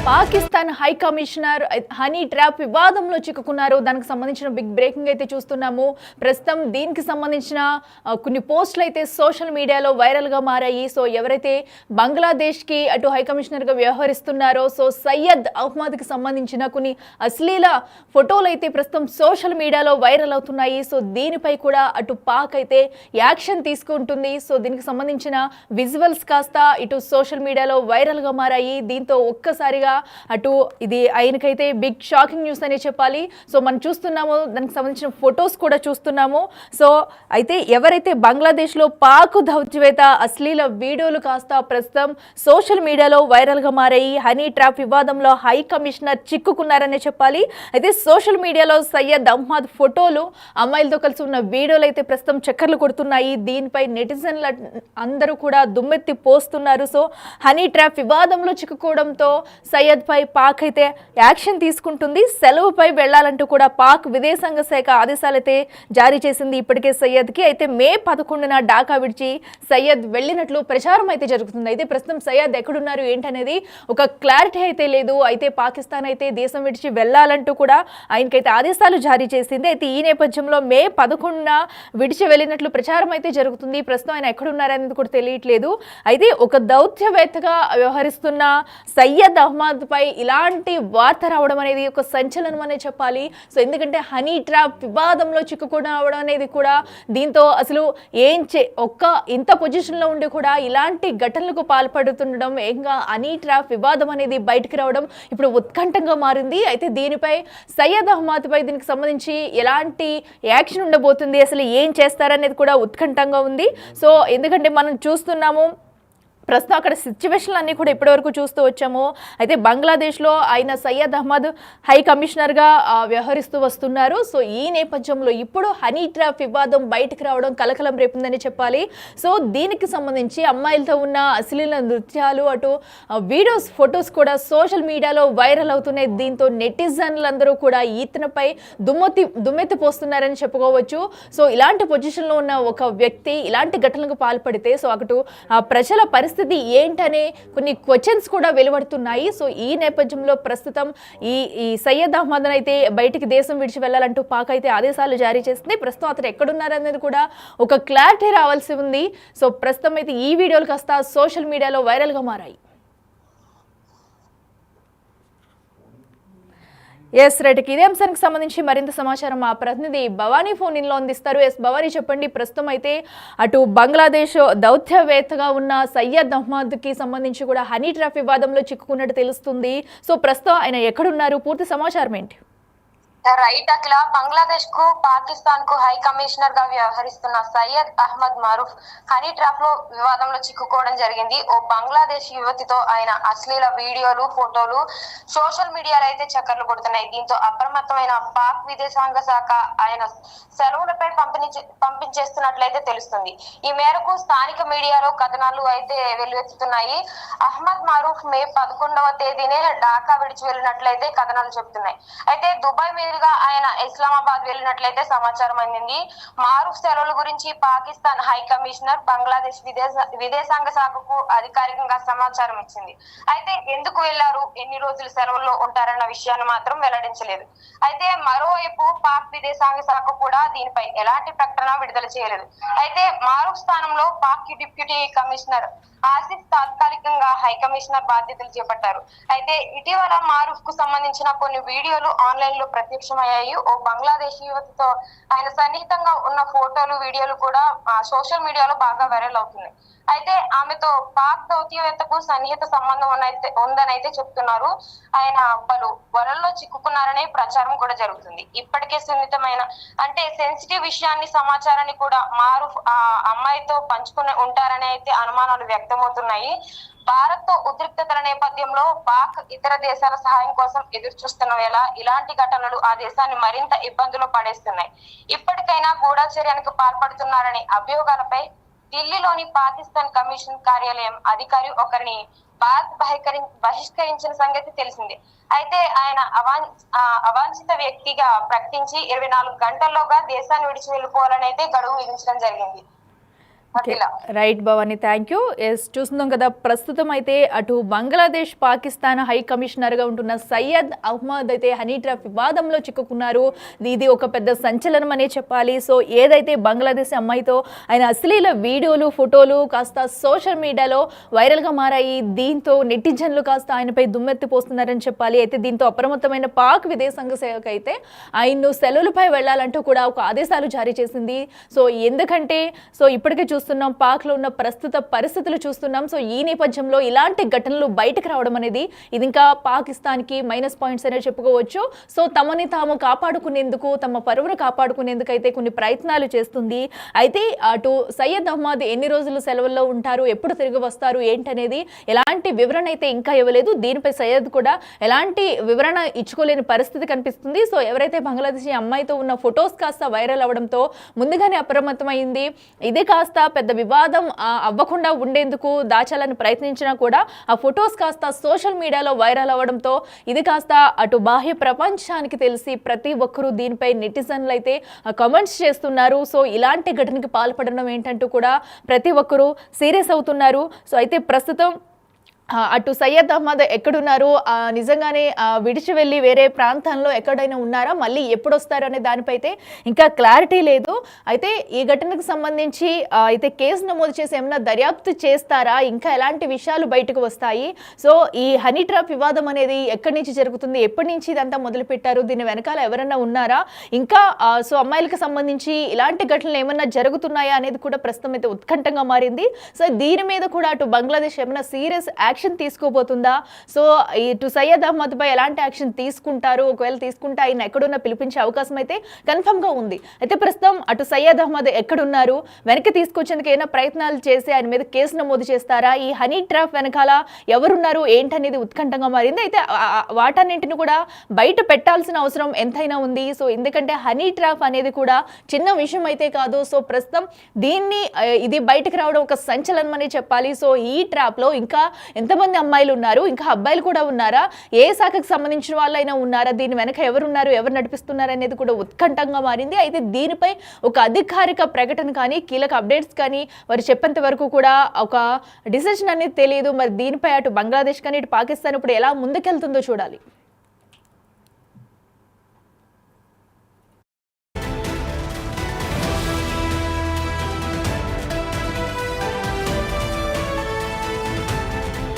Pakistan high commissioner honey trap వివాదంలో చిక్కుకున్నారు. దానికి సంబంధించిన బిగ్ బ్రేకింగ్ అయితే చూస్తున్నాము. ప్రస్తుతం దీనికి సంబంధించిన కొన్ని పోస్టులు అయితే సోషల్ మీడియాలో వైరల్గా మారాయి. సో ఎవరైతే బంగ్లాదేశ్కి అటు హై కమిషనర్గా వ్యవహరిస్తున్నారో సో సయ్యద్ అహ్మద్కి సంబంధించిన కొన్ని అశ్లీల ఫోటోలు అయితే ప్రస్తుతం సోషల్ మీడియాలో వైరల్ అవుతున్నాయి. సో దీనిపై కూడా అటు పాక్ అయితే యాక్షన్ తీసుకుంటుంది. సో దీనికి సంబంధించిన విజువల్స్ కాస్త ఇటు సోషల్ మీడియాలో వైరల్గా మారాయి. దీంతో ఒక్కసారిగా అటు ఇది ఆయనకైతే బిగ్ షాకింగ్ న్యూస్ అనే చెప్పాలి. సో మనం చూస్తున్నాము, దానికి సంబంధించిన ఫొటోస్ కూడా చూస్తున్నాము. సో అయితే ఎవరైతే బంగ్లాదేశ్లో పాక్ దౌత్యవేత్త అశ్లీల వీడియోలు కాస్త ప్రస్తుతం సోషల్ మీడియాలో వైరల్గా మారాయి. హనీ ట్రాప్ వివాదంలో హై కమిషనర్ చిక్కుకున్నారనే చెప్పాలి. అయితే సోషల్ మీడియాలో సయ్యద్ అహ్మద్ ఫోటోలు అమ్మాయిలతో కలిసి ఉన్న వీడియోలు అయితే ప్రస్తుతం చక్కర్లు కొడుతున్నాయి. దీనిపై నెటిజన్ల అందరూ కూడా దుమ్మెత్తి పోస్తున్నారు. సో హనీ ట్రాప్ వివాదంలో చిక్కుకోవడంతో సయ్యద్ పై పాక్ అయితే యాక్షన్ తీసుకుంటుంది. సెలవుపై వెళ్లాలంటూ కూడా పాక్ విదేశాంగ శాఖ ఆదేశాలైతే జారీ చేసింది ఇప్పటికే సయ్యద్కి. అయితే మే 11న ఢాకా విడిచి సయ్యద్ వెళ్ళినట్లు ప్రచారం అయితే జరుగుతుంది. అయితే ప్రస్తుతం సయ్యద్ ఎక్కడున్నారు ఏంటనేది ఒక క్లారిటీ అయితే లేదు. అయితే పాకిస్తాన్ అయితే దేశం విడిచి వెళ్లాలంటూ కూడా ఆయనకైతే ఆదేశాలు జారీ చేసింది. అయితే ఈ నేపథ్యంలో మే 11న విడిచి వెళ్ళినట్లు ప్రచారం అయితే జరుగుతుంది. ప్రస్తుతం ఆయన ఎక్కడున్నారనేది కూడా తెలియట్లేదు. అయితే ఒక దౌత్యవేత్తగా వ్యవహరిస్తున్న సయ్యద్ అహ్మద్ పై ఇలాంటి వార్త రావడం అనేది ఒక సంచలనం అనే చెప్పాలి. సో ఎందుకంటే హనీ ట్రాప్ వివాదంలో చిక్కుకోవడం అనేది కూడా దీంతో అసలు ఇంత పొజిషన్లో ఉండి కూడా ఇలాంటి ఘటనలకు పాల్పడుతుండడం, ఏంగా హనీ ట్రాప్ వివాదం అనేది బయటకు రావడం ఇప్పుడు ఉత్కంఠంగా మారింది. అయితే దీనిపై సయ్యద్ అహ్మద్ పై దీనికి సంబంధించి ఎలాంటి యాక్షన్ ఉండబోతుంది, అసలు ఏం చేస్తారనేది కూడా ఉత్కంఠంగా ఉంది. సో ఎందుకంటే మనం చూస్తున్నాము ప్రస్తుతం అక్కడ సిచ్యువేషన్లు అన్నీ కూడా ఇప్పటివరకు చూస్తూ వచ్చాము. అయితే బంగ్లాదేశ్లో ఆయన సయ్యద్ అహ్మద్ హై కమిషనర్గా వ్యవహరిస్తూ వస్తున్నారు. సో ఈ నేపథ్యంలో ఇప్పుడు హనీ ట్రాప్ వివాదం బయటకు రావడం కలకలం రేపుందని చెప్పాలి. సో దీనికి సంబంధించి అమ్మాయిలతో ఉన్న అశ్లీల నృత్యాలు అటు వీడియోస్ ఫొటోస్ కూడా సోషల్ మీడియాలో వైరల్ అవుతున్నాయి. దీంతో నెటిజన్లందరూ కూడా ఈతనపై దుమ్మెత్తి పోస్తున్నారని చెప్పుకోవచ్చు. సో ఇలాంటి పొజిషన్లో ఉన్న ఒక వ్యక్తి ఇలాంటి ఘటనలకు పాల్పడితే సో అటు ప్రజల పరిస్థితి ఏంటనే కొన్ని క్వశ్చన్స్ కూడా వెలువడుతున్నాయి. సో ఈ నేపథ్యంలో ప్రస్తుతం ఈ సయ్యద్ అహ్మద్ అయితే బయటికి దేశం విడిచి వెళ్లాలంటూ పాక్ అయితే ఆదేశాలు జారీ చేసింది. ప్రస్తుతం అతను ఎక్కడున్నారనేది కూడా ఒక క్లారిటీ రావాల్సి ఉంది. సో ప్రస్తుతం అయితే ఈ వీడియోలు కాస్త సోషల్ మీడియాలో వైరల్గా మారాయి. ఎస్ రైట్, ఇదే అంశానికి సంబంధించి మరింత సమాచారం మా ప్రతినిధి భవానీ ఫోన్ ఇన్లో అందిస్తారు. ఎస్ భవానీ, చెప్పండి. ప్రస్తుతం అయితే అటు బంగ్లాదేశ్ దౌత్యవేత్తగా ఉన్న సయ్యద్ అహ్మద్కి సంబంధించి కూడా హనీ ట్రాప్ వివాదంలో చిక్కుకున్నట్టు తెలుస్తుంది. సో ప్రస్తుతం ఆయన ఎక్కడున్నారు, పూర్తి సమాచారం ఏంటి? రైట్ అఖిల, బంగ్లాదేశ్ కు పాకిస్తాన్ కు హై కమిషనర్ గా వ్యవహరిస్తున్న సయ్యద్ అహ్మద్ మారూఫ్ హనీ ట్రాప్ లో వివాదంలో చిక్కుకోవడం జరిగింది. ఓ బంగ్లాదేశ్ యువతితో ఆయన అశ్లీల వీడియోలు ఫోటోలు సోషల్ మీడియాలో అయితే చక్కర్లు కొడుతున్నాయి. దీంతో అప్రమత్తమైన పాక్ విదేశాంగ శాఖ ఆయన సెలవులపై పంపించేస్తున్నట్లయితే తెలుస్తుంది. ఈ మేరకు స్థానిక మీడియాలో కథనాలు అయితే వెల్లువెత్తుతున్నాయి. అహ్మద్ మారూఫ్ మే 11వ తేదీనే ఢాకా విడిచి వెళ్ళినట్లయితే కథనాలు చెబుతున్నాయి. అయితే దుబాయ్ ఆయన ఇస్లామాబాద్ వెళ్ళినట్లయితే సమాచారం అందింది. మారూఫ్ సెలవుల గురించి పాకిస్తాన్ హై కమిషనర్ బంగ్లాదేశ్ విదేశాంగ శాఖకు అధికారికంగా సమాచారం ఇచ్చింది. అయితే ఎందుకు వెళ్లారు, ఎన్ని రోజులు సెలవుల్లో ఉంటారన్న విషయాన్ని మాత్రం వెల్లడించలేదు. అయితే మరోవైపు పాక్ విదేశాంగ శాఖ కూడా దీనిపై ఎలాంటి ప్రకటన విడుదల చేయలేదు. అయితే మారూఫ్ స్థానంలో పాక్ డిప్యూటీ కమిషనర్ ఆసిఫ్ తాత్కాలికంగా హై కమిషనర్ బాధ్యతలు చేపట్టారు. అయితే ఇటీవల మారూఫ్ కు సంబంధించిన కొన్ని వీడియోలు ఆన్లైన్ లో ప్రత్యక్షమయ్యాయి. ఓ బంగ్లాదేశ్ యువతితో ఆయన సన్నిహితంగా ఉన్న ఫోటోలు వీడియోలు కూడా సోషల్ మీడియాలో బాగా వైరల్ అవుతున్నాయి. అయితే ఆమెతో పాక్ దౌత్యవేత్తకు సన్నిహిత సంబంధం ఉందని అయితే చెప్తున్నారు. ఆయన పలు వలల్లో చిక్కుకున్నారనే ప్రచారం కూడా జరుగుతుంది. ఇప్పటికే సున్నితమైన అంటే సెన్సిటివ్ విషయాన్ని సమాచారాన్ని కూడా మారూఫ్ ఆ అమ్మాయితో పంచుకుని ఉంటారని అయితే అనుమానాలు వ్యక్తమవుతున్నాయి. భారత్ తో ఉద్రిక్తతల నేపథ్యంలో పాక్ ఇతర దేశాల సహాయం కోసం ఎదురు చూస్తున్న వేళ ఇలాంటి ఘటనలు ఆ దేశాన్ని మరింత ఇబ్బందులు పడేస్తున్నాయి. ఇప్పటికైనా గూఢచర్యానికి పాల్పడుతున్నారనే అభియోగాలపై ఢిల్లీలోని పాకిస్తాన్ కమిషన్ కార్యాలయం అధికారి ఒకరిని భారత్ బహిష్కరించిన సంగతి తెలిసింది. అయితే ఆయన అవాంఛిత వ్యక్తిగా ప్రకటించి 24 గంటల్లోగా దేశాన్ని విడిచి వెళ్ళిపోవాలని అయితే గడువు విధించడం జరిగింది. Akhila. Right Bhavani, thank you. Yes, చూస్తున్నాం కదా, ప్రస్తుతం అయితే అటు బంగ్లాదేశ్ పాకిస్తాన్ హై కమిషనర్గా ఉంటున్న సయ్యద్ అహ్మద్ అయితే హనీ ట్రాప్ వివాదంలో చిక్కుకున్నారు. ఇది ఒక పెద్ద సంచలనం అనే చెప్పాలి. సో ఏదైతే బంగ్లాదేశ్ అమ్మాయితో ఆయన అశ్లీల వీడియోలు ఫోటోలు కాస్త సోషల్ మీడియాలో వైరల్గా మారాయి. దీంతో నెటిజన్లు కాస్త ఆయనపై దుమ్మెత్తి పోస్తున్నారని చెప్పాలి. అయితే దీంతో అప్రమత్తమైన పాక్ విదేశాంగ శాఖ అయితే ఆయన్ను సెలవులపై వెళ్లాలంటూ కూడా ఒక ఆదేశాలు జారీ చేసింది. సో ఎందుకంటే ఇప్పటికే చూస్తున్నాం, పాక్లో ఉన్న ప్రస్తుత పరిస్థితులు చూస్తున్నాం. సో ఈ నేపథ్యంలో ఇలాంటి ఘటనలు బయటకు రావడం అనేది ఇది ఇంకా పాకిస్తాన్కి మైనస్ పాయింట్స్ అనేది చెప్పుకోవచ్చు. సో తమని తాము కాపాడుకునేందుకు, తమ పరువును కాపాడుకునేందుకు అయితే కొన్ని ప్రయత్నాలు చేస్తుంది. అయితే అటు సయ్యద్ అహ్మద్ ఎన్ని రోజులు సెలవుల్లో ఉంటారు, ఎప్పుడు తిరిగి వస్తారు ఏంటనేది ఎలాంటి వివరణ అయితే ఇంకా ఇవ్వలేదు. దీనిపై సయ్యద్ కూడా ఎలాంటి వివరణ ఇచ్చుకోలేని పరిస్థితి కనిపిస్తుంది. సో ఎవరైతే బంగ్లాదేశ్ అమ్మాయితో ఉన్న ఫొటోస్ కాస్త వైరల్ అవ్వడంతో ముందుగానే అప్రమత్తమైంది. ఇదే కాస్త పెద్ద వివాదం అవ్వకుండా ఉండేందుకు దాచాలని ప్రయత్నించినా కూడా ఆ ఫొటోస్ కాస్త సోషల్ మీడియాలో వైరల్ అవ్వడంతో ఇది కాస్త అటు బాహ్య ప్రపంచానికి తెలిసి ప్రతి ఒక్కరూ దీనిపై నెటిజన్లు అయితే కామెంట్స్ చేస్తున్నారు. సో ఇలాంటి ఘటనకి పాల్పడడం ఏంటంటూ కూడా ప్రతి ఒక్కరూ సీరియస్ అవుతున్నారు. సో అయితే ప్రస్తుతం అటు సయ్యద్ అహ్మద్ ఎక్కడున్నారు, నిజంగానే విడిచి వెళ్ళి వేరే ప్రాంతంలో ఎక్కడైనా ఉన్నారా, మళ్ళీ ఎప్పుడు వస్తారు అనే దానిపై అయితే ఇంకా క్లారిటీ లేదు. అయితే ఈ ఘటనకు సంబంధించి అయితే కేసు నమోదు చేసి ఏమైనా దర్యాప్తు చేస్తారా, ఇంకా ఎలాంటి విషయాలు బయటకు వస్తాయి, సో ఈ హనీ ట్రాప్ వివాదం అనేది ఎక్కడి నుంచి జరుగుతుంది, ఎప్పటి నుంచి ఇదంతా మొదలుపెట్టారు, దీని వెనకాల ఎవరైనా ఉన్నారా, ఇంకా సో అమ్మాయిలకు సంబంధించి ఇలాంటి ఘటనలు ఏమన్నా జరుగుతున్నాయా అనేది కూడా ప్రస్తుతం అయితే ఉత్కంఠంగా మారింది. సో దీని మీద కూడా అటు బంగ్లాదేశ్ ఏమైనా సీరియస్ యాక్షన్ తీసుకోబోతుందా, సో ఇటు సయ్యద్ అహ్మద్ పై ఎలాంటి యాక్షన్ తీసుకుంటారు, ఒకవేళ తీసుకుంటే ఆయన ఎక్కడున్నా పిలిపించే అవకాశం అయితే కన్ఫర్మ్ గా ఉంది. అయితే ప్రస్తుతం అటు సయ్యద్ అహ్మద్ ఎక్కడున్నారు, వెనక్కి తీసుకొచ్చేందుకు ఏమైనా ప్రయత్నాలు చేసి ఆయన మీద కేసు నమోదు చేస్తారా, ఈ హనీ ట్రాప్ వెనకాల ఎవరున్నారు ఏంటనేది ఉత్కంఠంగా మారింది. అయితే వాటన్నింటిని కూడా బయట పెట్టాల్సిన అవసరం ఎంతైనా ఉంది. సో ఎందుకంటే హనీ ట్రాప్ అనేది కూడా చిన్న విషయం అయితే కాదు. సో ప్రస్తుతం ఇది బయటకు రావడం ఒక సంచలనం అని చెప్పాలి. సో ఈ ట్రాప్ లో ఇంకా ఎంతమంది అమ్మాయిలు ఉన్నారు, ఇంకా అబ్బాయిలు కూడా ఉన్నారా, ఏ శాఖకు సంబంధించిన వాళ్ళైనా ఉన్నారా, దీని వెనక ఎవరున్నారు, ఎవరు నడిపిస్తున్నారు అనేది కూడా ఉత్కంఠంగా మారింది. అయితే దీనిపై ఒక అధికారిక ప్రకటన కానీ కీలక అప్డేట్స్ కానీ వారు చెప్పేంత వరకు కూడా ఒక డిసిషన్ అనేది తెలియదు. మరి దీనిపై అటు బంగ్లాదేశ్ కానీ ఇటు పాకిస్తాన్ ఇప్పుడు ఎలా ముందుకెళ్తుందో చూడాలి.